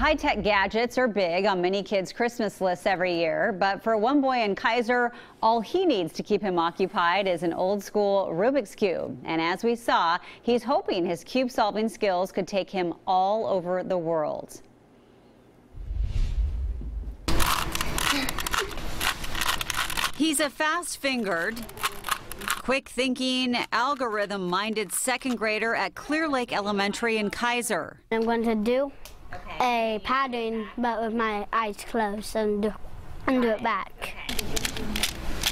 High-tech gadgets are big on many kids' Christmas lists every year, but for one boy in Keizer, all he needs to keep him occupied is an old-school Rubik's Cube. And as we saw, he's hoping his cube-solving skills could take him all over the world. He's a fast-fingered, quick-thinking, algorithm-minded second grader at Clear Lake Elementary in Keizer. I'm going to do a pattern, but with my eyes closed, and do it back.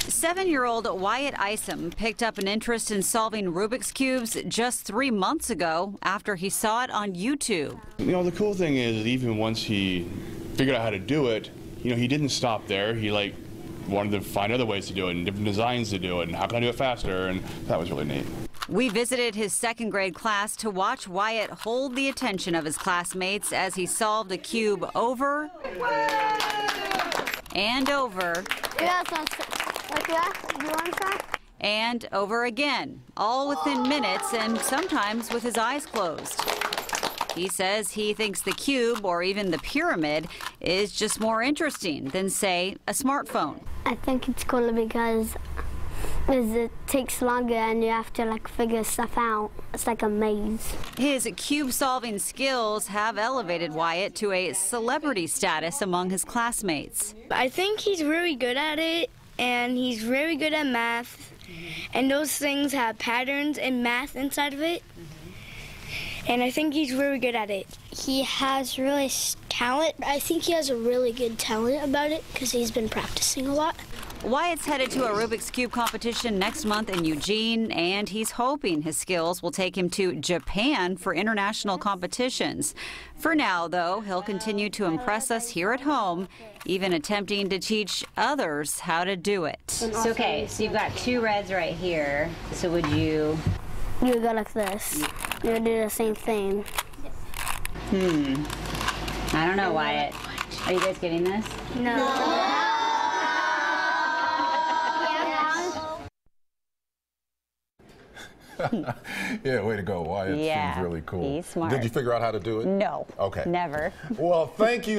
7-year-old Wyatt Isom picked up an interest in solving Rubik's Cubes just 3 months ago after he saw it on YouTube. You know, the cool thing is even once he figured out how to do it, you know, he didn't stop there. He wanted to find other ways to do it and different designs to do it and how can I do it faster, and that was really neat. We visited his second grade class to watch Wyatt hold the attention of his classmates as he solved a cube over and over and over again, all within minutes and sometimes with his eyes closed. He says he thinks the cube, or even the pyramid, is just more interesting than, say, a smartphone. I think it's cool because it takes longer and you have to figure stuff out. It's like a maze. His cube-solving skills have elevated Wyatt to a celebrity status among his classmates. I think he's really good at it, and he's very good at math, and those things have patterns and math inside of it. And I think he's really good at it. He has really talent. I think he has a really good talent about it because he's been practicing a lot. Wyatt's headed to a Rubik's Cube competition next month in Eugene, and he's hoping his skills will take him to Japan for international competitions. For now, though, he'll continue to impress us here at home, even attempting to teach others how to do it. So, okay, so you've got 2 reds right here. So would you... You would go like this. You would do the same thing. I don't know, Wyatt. Are you guys getting this? No. Yeah, way to go, Wyatt. Yeah, seems really cool. He's smart. Did you figure out how to do it? No. Okay. Never. Well, thank you.